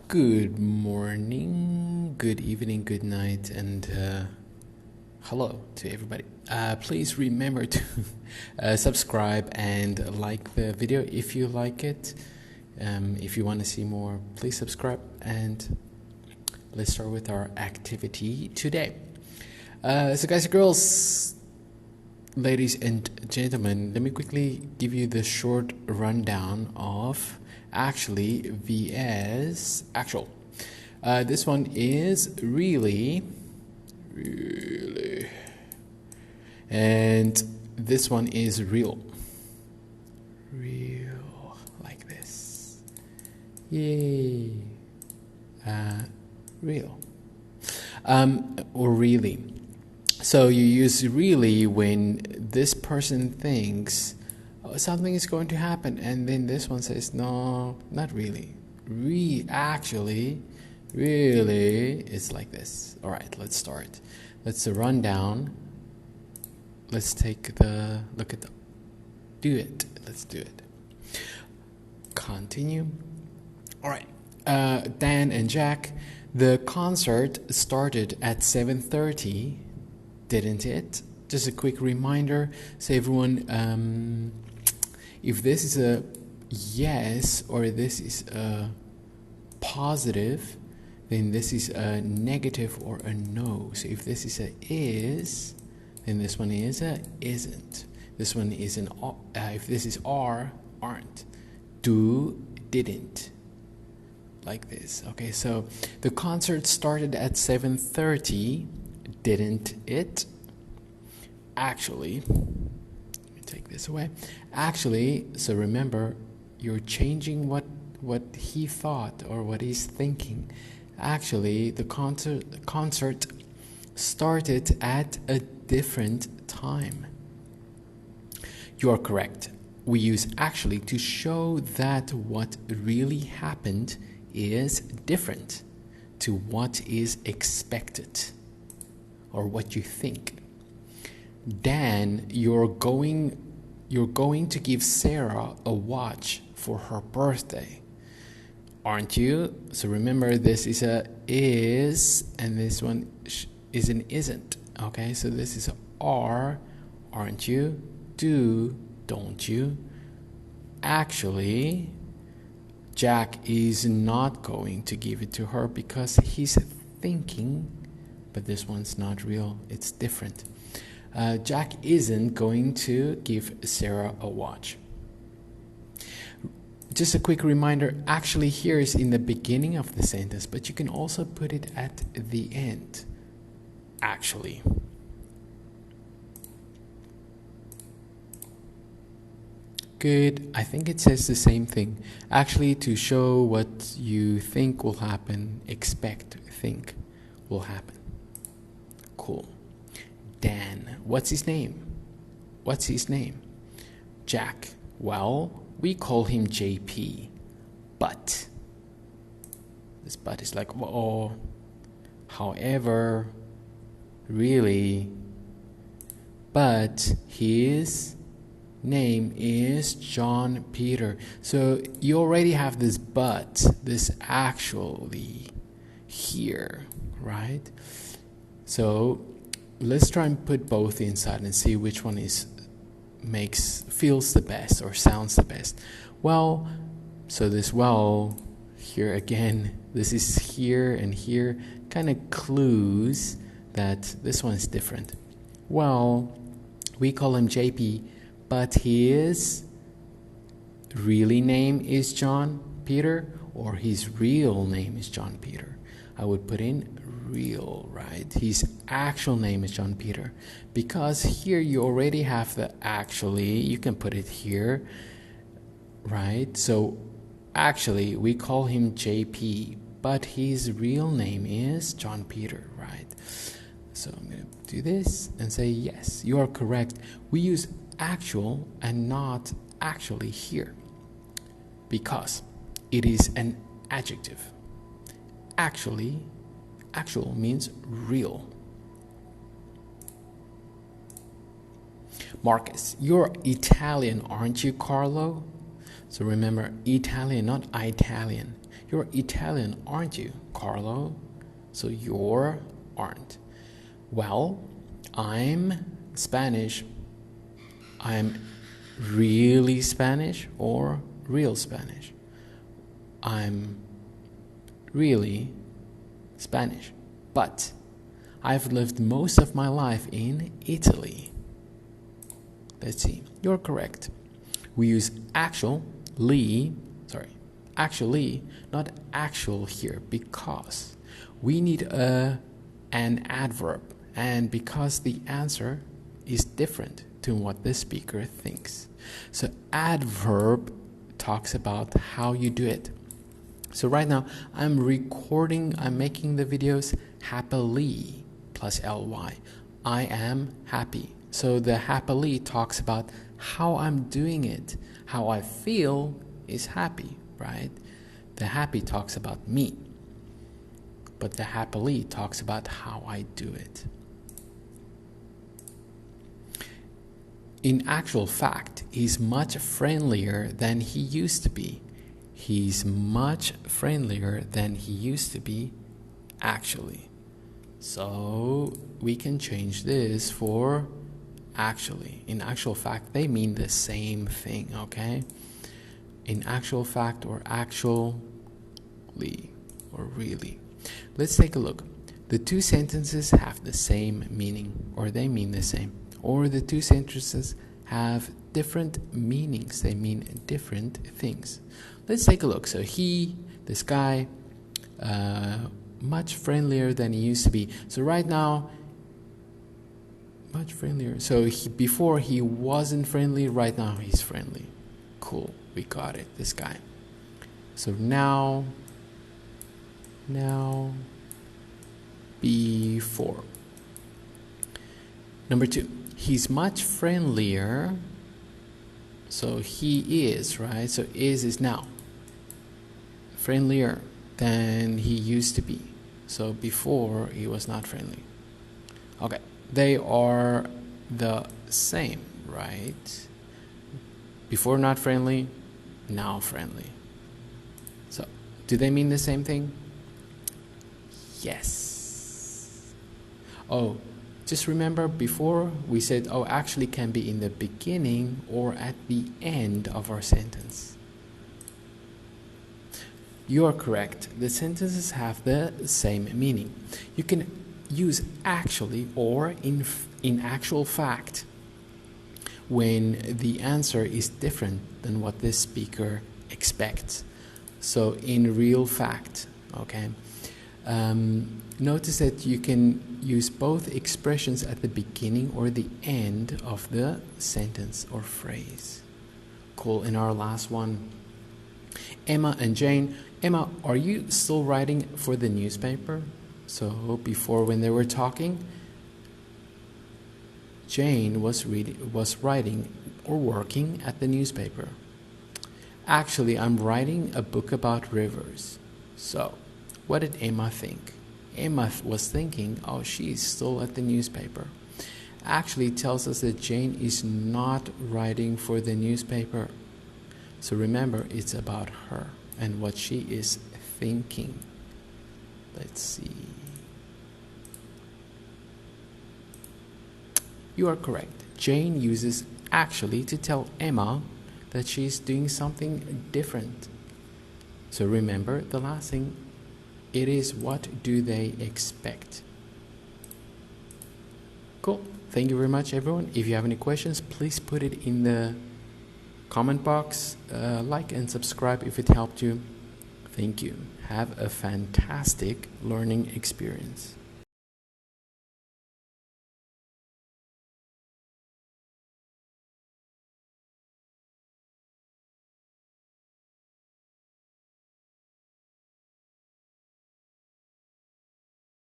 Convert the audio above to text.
Good morning, good evening, good night, and hello to everybody. Please remember to subscribe and like the video if you like it. If you want to see more, please subscribe, and let's start with our activity today. So guys and girls, ladies and gentlemen, let me quickly give you the short rundown of actually vs actual. This one is really, and this one is real, like this. Yay. Real, or really. So you use really when this person thinks something is going to happen, and then this one says, no, not really. Actually, really, it's like this. All right, let's start. Let's run down. Let's take the look at the do it. Let's do it. Continue. All right. Dan and Jack, the concert started at 7:30. Didn't it? Just a quick reminder. So everyone, if this is a yes or this is a positive, then this is a negative or a no. So if this is a is, then this one is a isn't. This one is an if this is are, aren't. Do, didn't. Like this. Okay, so the concert started at 7:30. Didn't it? Actually, let me take this away. Actually, so remember, you're changing what he thought or what he's thinking. Actually, the concert started at a different time. You are correct. We use actually to show that what really happened is different to what is expected or what you think. Dan, you're going to give Sarah a watch for her birthday, aren't you? So remember, this is a is, and this one is an isn't. Okay, so this is a are, aren't you? Do, don't you? Actually, Jack is not going to give it to her because he's thinking, but this one's not real, it's different. Jack isn't going to give Sarah a watch. Just a quick reminder, actually here is in the beginning of the sentence, but you can also put it at the end. Actually. Good. I think it says the same thing. Actually, to show what you think will happen, expect, think will happen. Cool. Dan. What's his name? What's his name? Jack. Well, we call him JP. But. This but is like, oh. However. Really. But his name is John Peter. So you already have this but, this actually here, right? So let's try and put both inside and see which one feels the best or sounds the best. Well, so this well here again, this is here and here, kind of clues that this one is different. Well, we call him JP, but his really name is John Peter, or his real name is John Peter. I would put in real, right? His actual name is John Peter. Because here you already have the actually, you can put it here, right? So actually, we call him JP, but his real name is John Peter, right? So I'm going to do this and say, yes, you are correct. We use actual and not actually here because it is an adjective. Actually, actual means real. Marcus, you're Italian, aren't you, Carlo? So remember, Italian, not Italian. You're Italian, aren't you, Carlo? So you're aren't. Well, I'm Spanish. I'm really Spanish or real Spanish? I'm really Spanish, but I've lived most of my life in Italy. Let's see. You're correct. We use actually, not actual here, because we need an adverb, and because the answer is different to what the speaker thinks. So adverb talks about how you do it. So right now I'm making the videos happily plus ly. I am happy. So the happily talks about how I'm doing it. How I feel is happy, right? The happy talks about me. But the happily talks about how I do it. In actual fact, he's much friendlier than he used to be. He's much friendlier than he used to be, actually. So we can change this for actually. In actual fact, they mean the same thing, okay? In actual fact or actually or really. Let's take a look. The two sentences have the same meaning, or they mean the same. Or the two sentences have different meanings. They mean different things. Let's take a look. So this guy, much friendlier than he used to be. So right now, much friendlier. So before he wasn't friendly, right now he's friendly. Cool, we got it, this guy. So now, before. Number 2. He's much friendlier. So he is, right? So is now. Friendlier than he used to be. So before he was not friendly. Okay, they are the same, right? Before not friendly, now friendly. So, do they mean the same thing? Yes. Oh, just remember before we said, actually can be in the beginning or at the end of our sentence. You are correct. The sentences have the same meaning. You can use actually or in actual fact when the answer is different than what the speaker expects. So in real fact, okay? Notice that you can use both expressions at the beginning or the end of the sentence or phrase. Cool. In our last one, Emma and Jane. Emma, are you still writing for the newspaper? So before, when they were talking, Jane was writing or working at the newspaper. Actually, I'm writing a book about rivers. So, what did Emma think? Emma was thinking, she's still at the newspaper. Actually, it tells us that Jane is not writing for the newspaper. So remember, it's about her and what she is thinking. Let's see. You are correct. Jane uses actually to tell Emma that she's doing something different. So remember the last thing, it is what do they expect. Cool. Thank you very much, everyone. If you have any questions, please put it in the comment box. Like and subscribe if it helped you. Thank you. Have a fantastic learning experience.